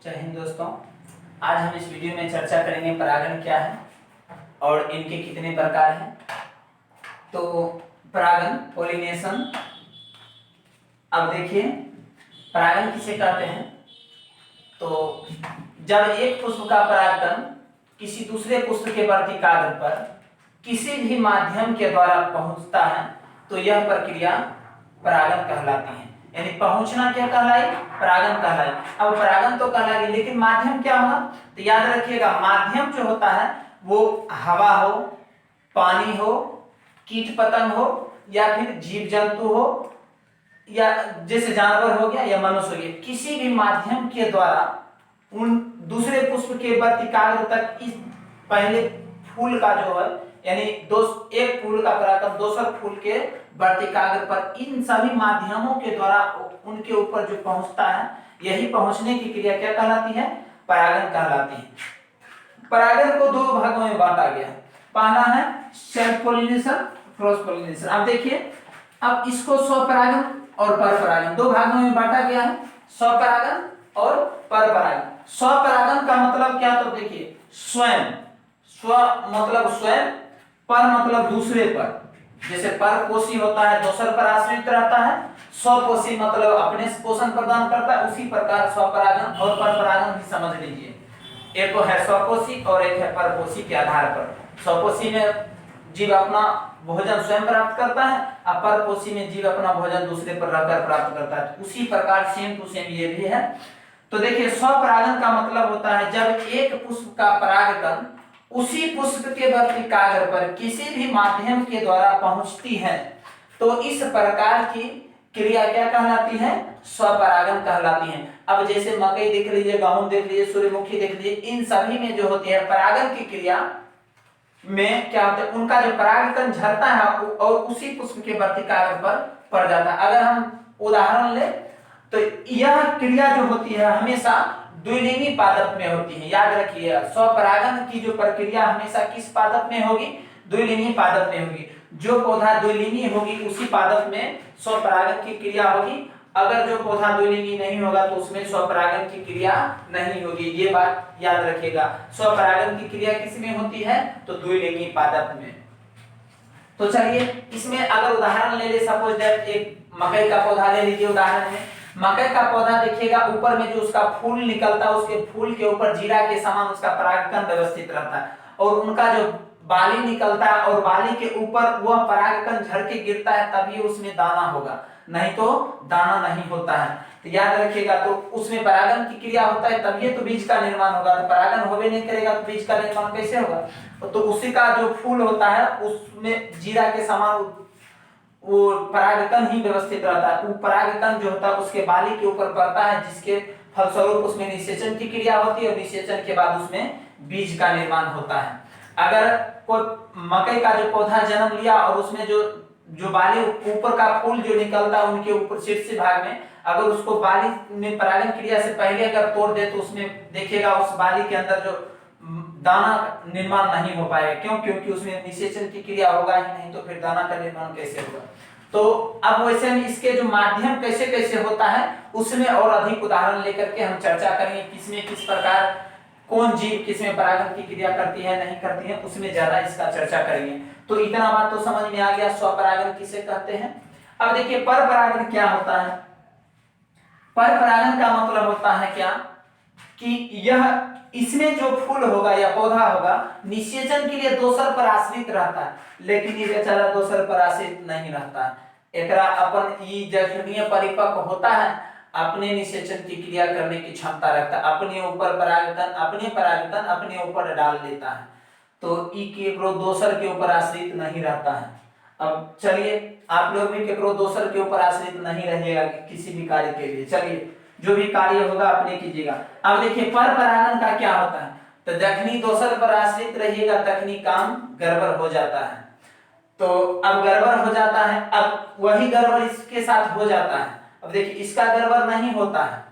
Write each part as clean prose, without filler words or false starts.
जय हिंद दोस्तों। आज हम इस वीडियो में चर्चा करेंगे परागण क्या है और इनके कितने प्रकार हैं। तो परागण पॉलिनेशन, अब देखिए परागण किसे कहते हैं। तो जब एक पुष्प का परागकण किसी दूसरे पुष्प के वर्तिकाग्र पर किसी भी माध्यम के द्वारा पहुंचता है तो यह प्रक्रिया परागण कहलाती है। यानी पहुंचना क्या कहलाई? परागण कहलाई। अब परागण तो कहलाएगी, लेकिन माध्यम क्या होगा? तो याद रखिएगा, माध्यम जो होता है वो हवा हो, पानी हो, कीट पतंग हो, या फिर जीव जंतु हो, या जैसे जानवर हो गया या मनुष्य हो गया। किसी भी माध्यम के द्वारा उन दूसरे पुष्प के वर्तिकाग्र तक इस पहले फूल का जो है, यानी एक फूल का परागकण दूसरे फूल के वर्तिकाग्र पर इन सभी माध्यमों के द्वारा उनके ऊपर जो पहुंचता है, यही पहुंचने की क्रिया क्या कहलाती है? परागण कहलाती है। परागण को दो भागों में बांटा गया। पहला है सेल्फ पॉलिनेशन, क्रॉस पॉलिनेशन। अब देखिए, अब इसको स्वपरागण और परपरागण दो भागों में बांटा गया है, स्वपरागण और परपरागण। स्वपरागण का मतलब क्या? तो देखिए, स्वयं, स्व मतलब स्वयं, पर मतलब दूसरे पर। जैसे परपोषी होता है दूसरे पर आश्रित रहता है, स्वपोषी मतलब अपने से पोषण प्रदान करता है। उसी प्रकार स्वपरागण और परपरागण भी समझ लीजिए। एक है स्वपोषी और एक है परपोषी के आधार पर। स्वपोषी में जीव अपना भोजन स्वयं प्राप्त करता है और परपोषी में जीव अपना भोजन दूसरे पर रहकर प्राप्त करता है। उसी प्रकार सेम टू सेम ये भी है। तो देखिए, स्वपरागण का मतलब होता है जब एक पुष्प का परागकण उसी पुष्प के वर्तिकाग्र पर किसी भी माध्यम के द्वारा पहुंचती है तो इस प्रकार की क्रिया क्या कहलाती है? स्वपरागण कहलाती है। अब जैसे मकई देख लीजिए, गेहूं देख लीजिए, सूर्यमुखी देख लीजिए, इन सभी में जो होती है परागण की क्रिया में क्या होता है, उनका जो परागकण झरता है और उसी पुष्प के वर्तिकाग्र पर पड़ जाता है। अगर हम उदाहरण ले तो यह क्रिया जो होती है हमेशा द्विलिंगी पादप में होती है। याद रखिए, स्वपरागण की जो प्रक्रिया हमेशा किस पादप में होगी? द्विलिंगी पादप में होगी। जो पौधा द्विलिंगी होगी उसी पादप में स्वपरागण की क्रिया होगी। अगर जो पौधा द्विलिंगी नहीं होगा तो उसमें स्वपरागण की क्रिया नहीं होगी। ये बात याद रखिएगा। स्वपरागण की क्रिया किसमें होती है? तो द्विलिंगी पादप में। तो चलिए, इसमें अगर उदाहरण ले ले, सपोज दैट एक मकई का पौधा ले लीजिए। उदाहरण में मकई का पौधा देखिएगा, ऊपर में जो उसका फूल निकलता है उसके फूल के ऊपर जीरा के समान उसका परागकण व्यवस्थित रहता है, और उनका जो बाली निकलता है और बाली के ऊपर वह परागकण झड़ के गिरता है, तभी उसमें दाना होगा, नहीं तो दाना नहीं होता है। तो याद रखिएगा, तो उसमें परागण की क्रिया होता है तभी तो बीज का निर्माण होगा। तो परागण होवे नहीं करेगा तो बीज का निर्माण कैसे होगा? तो उसी का जो फूल होता है उसमें जीरा के समान वो परागकण ही व्यवस्थित रहता है। वो परागकण जो होता है उसके बाली के ऊपर पड़ता है, जिसके फलस्वरूप उसमें निषेचन की क्रिया होती है और निषेचन के बाद उसमें बीज का निर्माण होता है। अगर कोई मकई का जो पौधा जन्म लिया और उसमें जो बाली ऊपर का फूल जो निकलता है उनके ऊपर शीर्ष भाग में, अगर उसको बाली में परागण क्रिया से पहले अगर तोड़ दे तो उसमें देखिएगा उस बाली के अंदर जो दाना निर्माण नहीं हो पाएगा। क्यों? क्योंकि उसमें निषेचन की क्रिया होगा ही नहीं, तो फिर दाना का निर्माण कैसे होगा? तो अब वैसे में इसके जो माध्यम कैसे कैसे होता है उसमें और अधिक उदाहरण लेकर के हम चर्चा करेंगे, किसमें किस प्रकार कौन जीव किसमें परागण की क्रिया करती है नहीं करती है, उसमें ज्यादा इसका चर्चा करेंगे। तो इतना बात तो समझ में आ गया, स्वपरागण किसे कहते हैं। अब देखिए, परपरागण क्या होता है। परपरागण का मतलब होता है क्या कि यह इसमें जो फूल होगा या पौधा होगा निषेचन के लिए दोसर पर आश्रित रहता है, लेकिन ये बेचारा दोसर पर आश्रित नहीं रहता है। एकरा अपन ई जखनीय परिपक्व होता है, अपने निषेचन की क्रिया करने की क्षमता रखता है, अपने ऊपर परागकण अपने ऊपर डाल लेता है। तो ई केकरो दोसर के ऊपर आश्रित नहीं रहता है। अब चलिए, आप लोग भी केकरो दोसर के ऊपर आश्रित नहीं रहिएगा किसी भी कार्य के लिए। चलिए, जो भी कार्य होगा अपने कीजिएगा। अब देखिए, परपरागण का क्या होता है। तो जखनी दोसर पर आश्रित रहिएगा तखनी काम गड़बड़ हो जाता है। तो अब गड़बड़ हो जाता है, अब वही गड़बड़ इसके साथ हो जाता है। अब देखिए, इसका गड़बड़ नहीं होता है।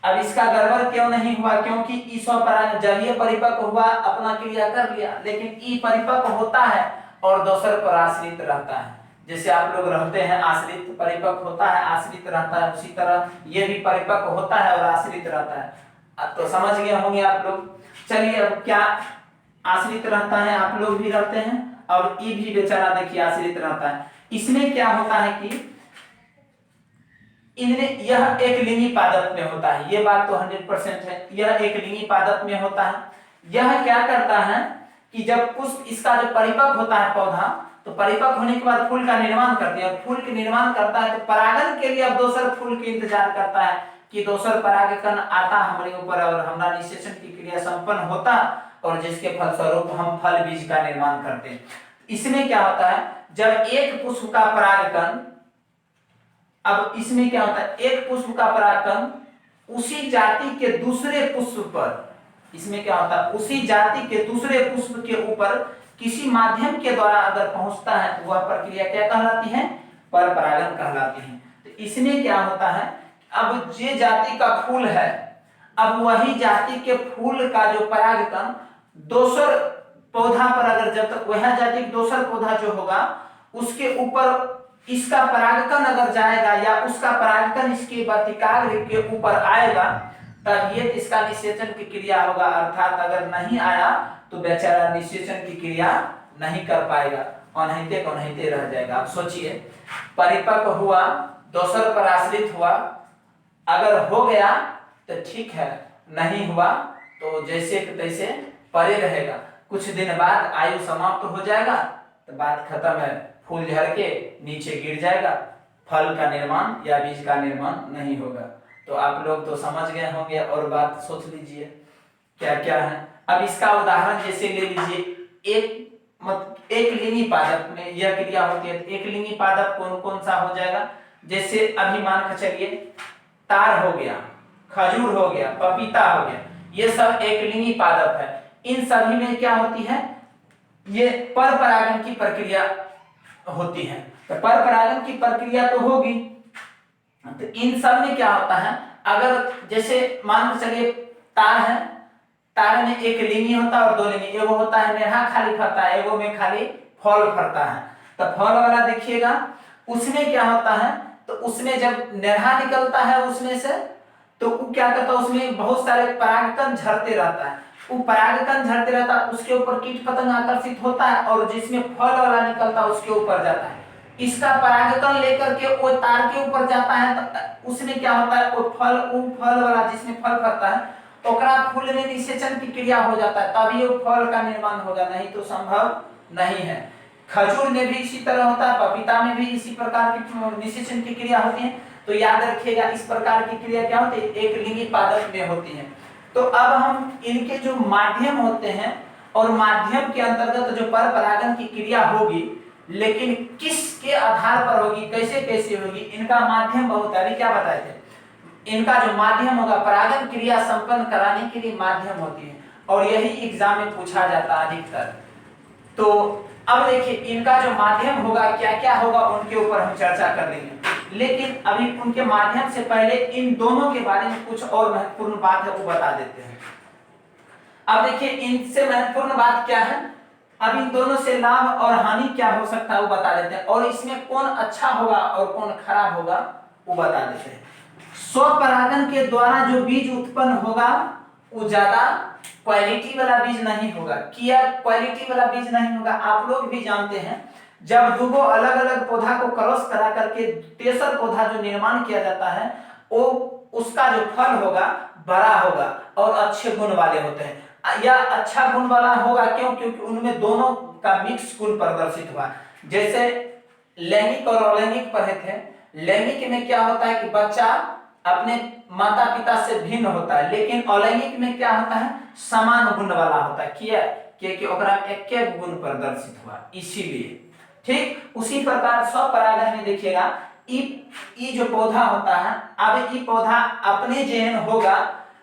अब इसका गड़बड़ क्यों नहीं हुआ? क्योंकि ई स्वपरागण जब ये परिपक्व हुआ अपना क्रिया कर लिया, लेकिन ई परिपक्व होता है और दोसर पर आश्रित रहता है। जैसे आप लोग रहते हैं, आश्रित परिपक्व होता है, आश्रित रहता है, उसी तरह ये भी परिपक्व होता है और आश्रित रहता है। अब तो समझ गए होंगे आप लोग। चलिए अब क्या आश्रित रहता है, आप लोग भी रहते हैं और ई भी बेचारा देखिए आश्रित रहता है। इसमें क्या होता है कि इनमें यह एक लिंगी पादप में होता है, ये बात तो 100% है, यह एक लिंगी पादप में होता है। यह क्या करता है कि जब पुष्प इसका जो परिपक्व होता है पौधा, तो परिपक्व होने के बाद फूल का निर्माण करते हैं, और फूल के निर्माण करता है तो परागण के लिए अब दूसर फूल के इंतजार करता है कि दूसर परागकण आता हमारे ऊपर और हमारा निषेचन की क्रिया संपन्न होता, और जिसके फलस्वरूप हम फल बीज का निर्माण करते हैं। इसमें क्या होता है, जब एक पुष्प का परागकण, अब इसमें क्या होता है, एक पुष्प का परागकण उसी जाति के दूसरे पुष्प पर, इसमें क्या होता है, उसी जाति के दूसरे पुष्प के ऊपर किसी माध्यम के द्वारा अगर पहुंचता है तो वह प्रक्रिया क्या कहलाती है, पर परागण कहलाती है। तो इसमें क्या होता है, अब जे जाति का फूल है, अब वही जाति के फूल का जो परागकण दोसर पौधा पर, अगर जब तक वह जाति दोसर पौधा जो होगा उसके ऊपर इसका परागकण अगर जाएगा या उसका परागकण इसके वर्तिकाग्र के ऊपर आएगा, तब ये इसका निषेचन की क्रिया होगा, अर्थात अगर नहीं आया तो बेचारा निषेचन की क्रिया नहीं कर पाएगा, अनहिते को अनहिते रह जाएगा। आप सोचिए, परिपक्व हुआ, दोसर पर आश्रित हुआ, अगर हो गया तो ठीक है, नहीं हुआ तो जैसे कि तैसे परे रहेगा, कुछ दिन बाद आयु समाप्त हो जाएगा तो बात खत्म है, फूल झड़ के नीचे गिर जाएगा, फल का निर्माण या बीज का निर्माण नहीं होगा। तो आप लोग तो समझ गए होंगे, और बात सोच लीजिए क्या क्या है। अब इसका उदाहरण जैसे ले लीजिए, एक लिंगी पादप में यह क्रिया होती है, एक लिंगी पादप कौन कौन सा हो जाएगा, जैसे अभी मान के चलिए तार हो गया, खजूर हो गया, पपीता हो गया, ये सब एक लिंगी पादप है। इन सभी में क्या होती है, ये पर परागण की प्रक्रिया होती है। तो पर परागण की प्रक्रिया तो होगी, तो इन सब में क्या होता है, अगर जैसे मान के चलिए तार है, तार में एक लिंगी होता है और दो लिंगी, एगो होता है नेहा खाली फरता है, एगो में खाली फल फरता है। तो फल वाला देखिएगा, उसमें क्या होता है, तो उसमें जब नेहा निकलता है उसमें से, तो वो क्या करता है, उसमें बहुत सारे परागकण झड़ते रहता है, वो परागकण झड़ते रहता है, उसके ऊपर कीट पतंग आकर्षित होता है, और जिसमें फल वाला निकलता है उसके ऊपर जाता है, इसका परागकण लेकर के वो तार के ऊपर जाता है, तो उसमें क्या होता है, वो फल वाला जिसमें फल फलता है, ओकरा फूल में निषेचन की क्रिया हो जाता है, तभी वो फल का निर्माण होगा, नहीं तो संभव नहीं है। खजूर में भी इसी तरह होता है, पपीता में भी इसी प्रकार की निषेचन की क्रिया होती है। तो याद रखिएगा, इस प्रकार की क्रिया क्या होती है, एक लिंगी पादप में होती है। तो अब हम इनके जो माध्यम होते हैं, और माध्यम के अंतर्गत जो पर परागण की क्रिया होगी, लेकिन किसके आधार पर होगी, कैसे कैसे होगी, इनका माध्यम बहुत है। अभी क्या बताए थे, इनका जो माध्यम होगा, परागण क्रिया संपन्न कराने के लिए माध्यम होती है, और यही एग्जाम में पूछा जाता है अधिकतर। तो अब देखिए इनका जो माध्यम होगा क्या क्या होगा, उनके ऊपर हम चर्चा कर लेंगे, लेकिन अभी उनके माध्यम से पहले इन दोनों के बारे में कुछ और महत्वपूर्ण बात है वो बता देते हैं। अब देखिए इनसे महत्वपूर्ण बात क्या है, अब इन दोनों से लाभ और हानि क्या हो सकता है वो बता देते हैं, और इसमें कौन अच्छा होगा और कौन खराब होगा वो बता देते हैं। स्वपरागण के द्वारा जो बीज उत्पन्न होगा वो ज्यादा क्वालिटी वाला बीज नहीं होगा। क्या क्वालिटी वाला बीज नहीं होगा, आप लोग भी जानते हैं, जब दो अलग अलग पौधा को क्रॉस करा करके तेसर पौधा जो निर्माण किया जाता है, वो उसका जो फल होगा बड़ा होगा और अच्छे गुण वाले होते हैं, या अच्छा गुण वाला होगा क्यों, क्योंकि उनमें दोनों का मिक्स गुण प्रदर्शित हुआ। जैसे लैंगिक और अलैंगिक पढ़े थे, लैंगिक में क्या होता है कि बच्चा अपने माता पिता से भिन्न होता है, लेकिन अलैंगिक में क्या होता है, समान गुण वाला होता है। किया क्योंकि ओकरा में एक गुण प्रदर्शित हुआ, इसीलिए। ठीक उसी प्रकार स्वपरागण में देखिएगा, ई जो पौधा होता है, अब ई पौधा अपने जेहन होगा,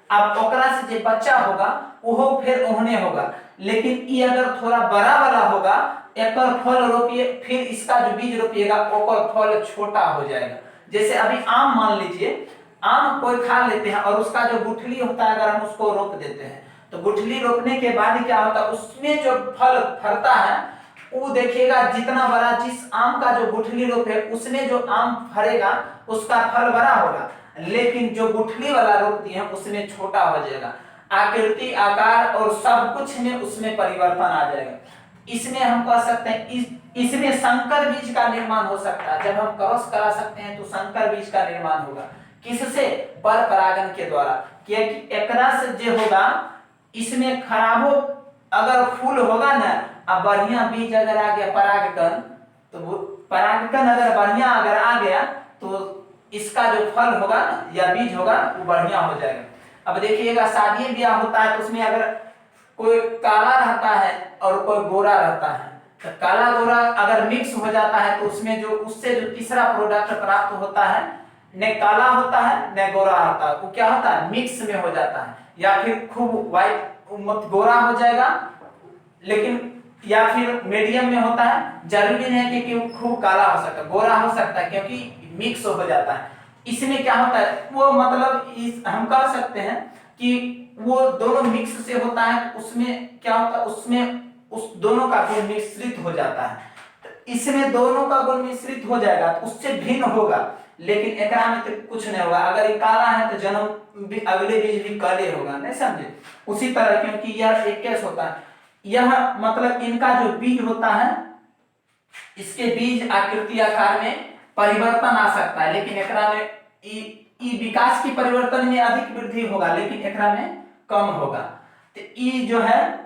अब ओकरा से जो बच्चा होगा वो फिर ओहने होगा, लेकिन ई अगर थोड़ा बड़ा वाला होगा, एक फल रोपिए, फिर इसका जो बीज रोपिएगा ओकर फल छोटा हो जाएगा। जैसे अभी आम मान लीजिए, आम कोई खा लेते हैं और उसका जो गुठली होता है अगर हम उसको रोप देते हैं, तो गुठली रोपने के बाद क्या होता है, उसमें जो फल फरता है वो देखिएगा जितना बड़ा, जिस आम का जो गुठली रोपे उसमें जो आम फरेगा उसका फल बड़ा होगा, लेकिन जो गुठली वाला रोप दिए हैं उसमें छोटा हो जाएगा, आकृति आकार और सब कुछ में उसमें परिवर्तन आ जाएगा। इसमें हम कह सकते हैं इसमें संकर बीज का निर्माण हो सकता है। जब हम क्रॉस करा सकते हैं तो संकर बीज का निर्माण होगा, किससे? पर परागण के द्वारा। क्योंकि एकरा से जो होगा इसमें खराबो अगर फूल होगा ना, अब बढ़िया बीज अगर आ गया परागकण, तो वो परागकण अगर बढ़िया अगर आ गया तो इसका जो फल होगा या बीज होगा वो बढ़िया हो जाएगा। अब देखिएगा शादी ब्याह होता है तो उसमें अगर कोई काला रहता है और कोई गोरा रहता है, तो काला गोरा अगर मिक्स हो जाता है तो उसमें जो उससे जो तीसरा प्रोडक्ट प्राप्त होता है, न काला होता है न गोरा होता है, वो क्या होता है? मिक्स में हो जाता है, या फिर खूब व्हाइट गोरा हो जाएगा, लेकिन या फिर मीडियम में होता है। जरूरी नहीं है कि वो खूब काला हो सकता है, गोरा हो सकता है, क्योंकि मिक्स हो जाता है। इसमें क्या होता है वो मतलब हम कह सकते हैं कि वो दोनों मिक्स से होता है, उसमें क्या होता है उसमें उस दोनों का गुण मिश्रित हो जाता है। तो इसमें दोनों का गुण मिश्रित हो जाएगा तो उससे भिन्न होगा, लेकिन एकरा में तो कुछ नहीं होगा। अगर ये काला है तो जन्म अगले बीज भी काले होगा, नहीं समझे? उसी तरह क्योंकि यह एक कैसे होता है, यह मतलब इनका जो बीज होता है, इसके बीज आकृति आकार में परिवर्तन आ सकता है, लेकिन एकरा में ई विकास की परिवर्तन में अधिक वृद्धि होगा, लेकिन एकरा में कम होगा। तो ई जो है,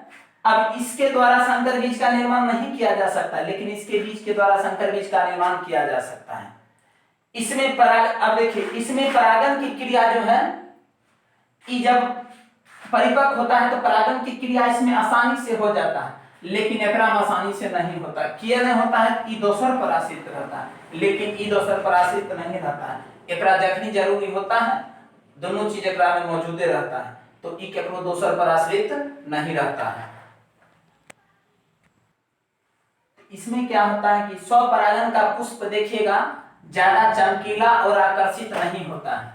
अब इसके द्वारा संकर बीज का निर्माण नहीं किया जा सकता, लेकिन इसके बीज के द्वारा संकर बीज का निर्माण किया जा सकता है। इसमें अब देखिए इसमें परागण की क्रिया जो है, ई जब परिपक्व होता है तो परागण की क्रिया इसमें आसानी से हो जाता है, लेकिन एकरा में आसानी से नहीं होता। किया नहीं होता है, ई दोसर पराश्रित रहता है, लेकिन ई दोसर पराश्रित नहीं रहता है। एकरा जखनी जरूरी होता है, दोनों चीज एकरा में मौजूदे रहता है, तो ई केकरो दोसर पराश्रित नहीं रहता है। इसमें क्या होता है कि स्वपरागण का पुष्प देखिएगा ज्यादा चमकीला और आकर्षित नहीं होता है।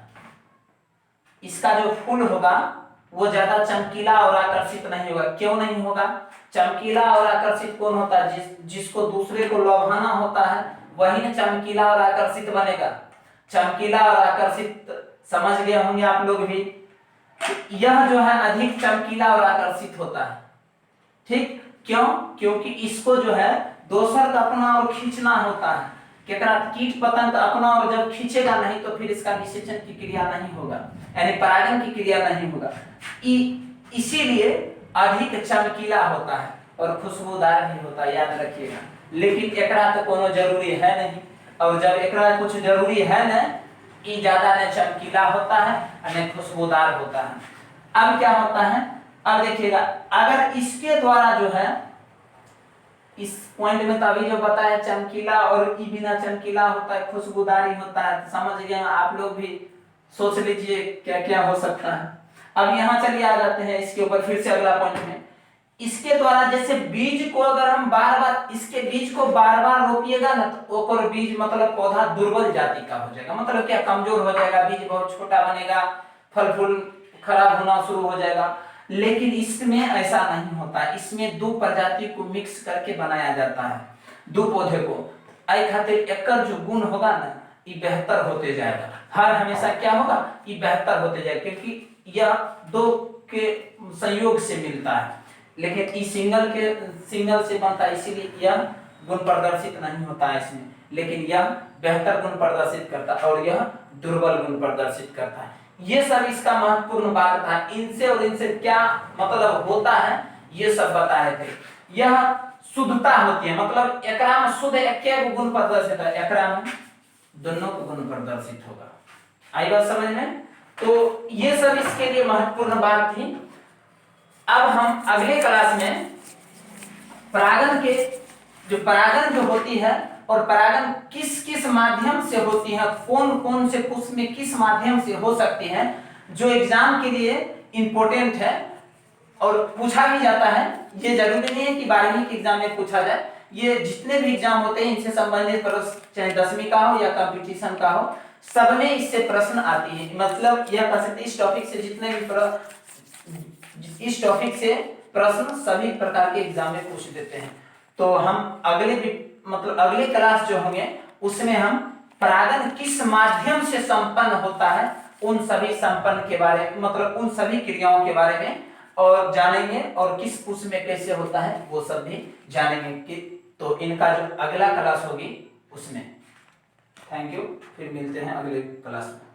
इसका जो फूल होगा वो ज्यादा चमकीला और आकर्षित नहीं होगा। क्यों नहीं होगा? चमकीला और आकर्षित कौन होता है? जिसको दूसरे को लुभाना होता है वही ना चमकीला और आकर्षित बनेगा। चमकीला और आकर्षित समझ गए होंगे आप लोग भी। यह जो है अधिक चमकीला और आकर्षित होता है, ठीक? क्यों? क्योंकि इसको जो है दोसर का अपना और खींचना होता है। कीट पतंग अपना और जब खींचेगा नहीं तो फिर इसका निषेचन की क्रिया नहीं होगा, यानी परागण की क्रिया नहीं होगा। इसीलिए अधिक चमकीला होता है और खुशबूदार भी होता है, याद रखिएगा। लेकिन एकरा तो कोनो जरूरी है नहीं, और जब एकरा कुछ जरूरी है न, ये ज्यादा न चमकीला होता है न खुशबूदार होता है। अब क्या होता है, अब देखिएगा अगर इसके द्वारा जो है, इस पॉइंट में तो अभी जो बताया चमकीला और ई बिना चमकीला होता है, खुशबूदारी होता है, तो समझ गए आप लोग भी। सोच लीजिए क्या क्या हो सकता है। अब यहाँ चलिए आ जाते हैं इसके ऊपर फिर से अगला पॉइंट में। इसके द्वारा जैसे बीज को अगर हम बार बार इसके बीज को बार बार रोपिएगा ना, तो ऊपर बीज मतलब पौधा दुर्बल जाति का हो जाएगा, मतलब क्या कमजोर हो जाएगा, बीज बहुत छोटा बनेगा, फल फूल खराब होना शुरू हो जाएगा। लेकिन इसमें ऐसा नहीं होता, इसमें दो प्रजाति को मिक्स करके बनाया जाता है, दो पौधे को। आई खातिर एकर जो गुण होगा ना, ये बेहतर होते जाएगा। हर हमेशा क्या होगा, ये बेहतर होते जाएगा, क्योंकि यह दो के संयोग से मिलता है, लेकिन ये सिंगल से बनता है, इसीलिए यह गुण प्रदर्शित नहीं होता है इसमें। लेकिन यह बेहतर गुण प्रदर्शित करता है और यह दुर्बल गुण प्रदर्शित करता है। ये सब इसका महत्वपूर्ण बात था। इनसे और इनसे क्या मतलब होता है ये सब बताए थे। यह शुद्धता होती है, मतलब एकरा में शुद्ध एक गुण प्रदर्शित है, एकरा में दोनों को गुण प्रदर्शित होगा। आई बात समझ में? तो ये सब इसके लिए महत्वपूर्ण बात थी। अब हम अगले क्लास में परागण जो होती है और परागण किस किस माध्यम से होती है, कौन कौन से पुष्प में किस माध्यम से हो सकती है, जो एग्जाम के लिए इंपॉर्टेंट है और पूछा भी जाता है। ये जरूरी नहीं है कि 12वीं के एग्जाम में पूछा जाए, ये जितने भी एग्जाम होते हैं इनसे संबंधित प्रश्न, चाहे 10वीं का हो या कंपटीशन का हो, सब में इससे प्रश्न आती है। मतलब यह कह सकते इस टॉपिक से जितने भी इस टॉपिक से प्रश्न सभी प्रकार के एग्जाम में पूछ देते हैं। तो हम अगले क्लास जो होंगे उसमें हम परागण किस माध्यम से संपन्न होता है, उन सभी संपन्न के बारे मतलब उन सभी क्रियाओं के बारे में और जानेंगे, और किस पुष्प में कैसे होता है वो सब भी जानेंगे कि तो इनका जो अगला क्लास होगी उसमें। थैंक यू, फिर मिलते हैं अगले क्लास में।